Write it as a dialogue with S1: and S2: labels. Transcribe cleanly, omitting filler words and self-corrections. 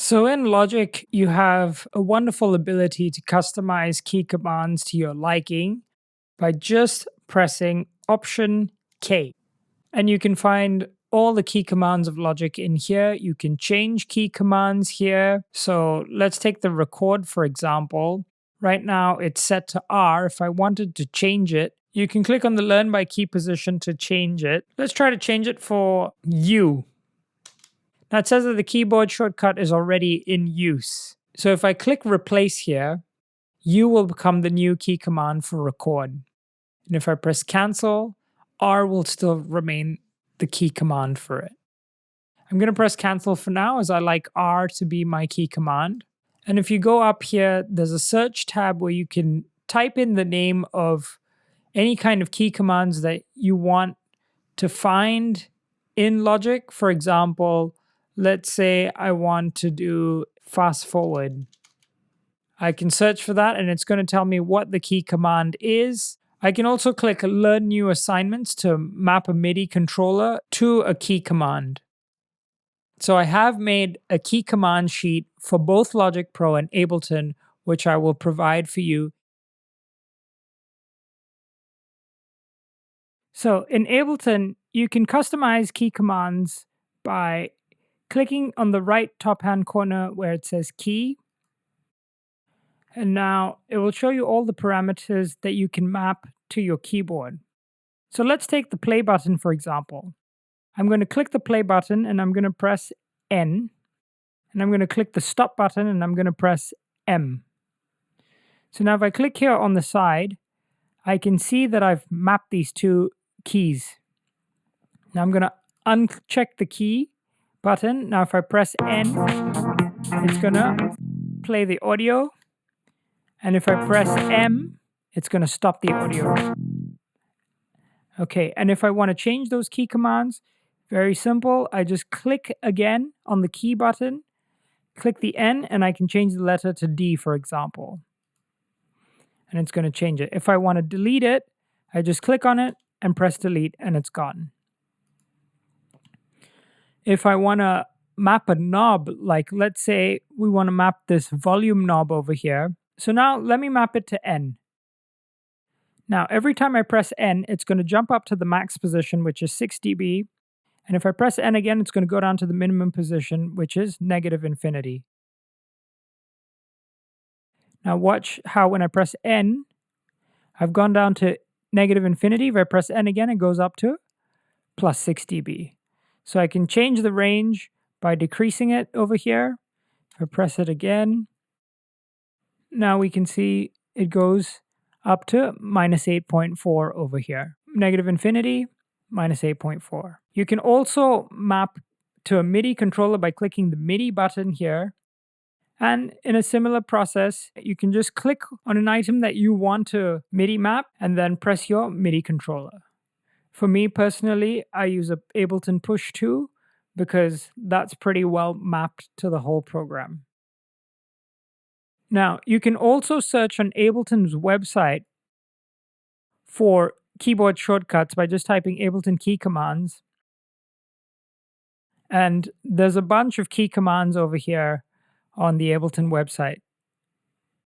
S1: So in Logic, you have a wonderful ability to customize key commands to your liking by just pressing Option K. And you can find all the key commands of Logic in here. You can change key commands here. So let's take the record, for example. Right now it's set to R. If I wanted to change it, you can click on the Learn by Key position to change it. Let's try to change it for U. Now it says that the keyboard shortcut is already in use. So if I click Replace here, U will become the new key command for record. And if I press Cancel, R will still remain the key command for it. I'm going to press Cancel for now, as I like R to be my key command. And if you go up here, there's a search tab where you can type in the name of any kind of key commands that you want to find in Logic. For example, let's say I want to do fast forward. I can search for that and it's going to tell me what the key command is. I can also click Learn New Assignments to map a MIDI controller to a key command. So I have made a key command sheet for both Logic Pro and Ableton, which I will provide for you. So in Ableton, you can customize key commands by clicking on the right top-hand corner where it says Key. And now it will show you all the parameters that you can map to your keyboard. So let's take the play button, for example. I'm going to click the play button and I'm going to press N. And I'm going to click the stop button and I'm going to press M. So now if I click here on the side, I can see that I've mapped these two keys. Now I'm going to uncheck the key button. Now if I press N, it's going to play the audio. And if I press M, it's going to stop the audio. Okay, and if I want to change those key commands, very simple. I just click again on the key button, click the N, and I can change the letter to D, for example. And it's going to change it. If I want to delete it, I just click on it and press delete, and it's gone. If I want to map a knob, like let's say we want to map this volume knob over here. So now let me map it to N. Now every time I press N, it's going to jump up to the max position, which is 6 dB. And if I press N again, it's going to go down to the minimum position, which is -infinity. Now watch how when I press N, I've gone down to -infinity. If I press N again, it goes up to +6 dB. So I can change the range by decreasing it over here. If I press it again, now we can see it goes up to -8.4 over here. -infinity, -8.4. You can also map to a MIDI controller by clicking the MIDI button here. And in a similar process, you can just click on an item that you want to MIDI map and then press your MIDI controller. For me personally, I use a Ableton Push 2 because that's pretty well mapped to the whole program. Now, you can also search on Ableton's website for keyboard shortcuts by just typing Ableton key commands. And there's a bunch of key commands over here on the Ableton website.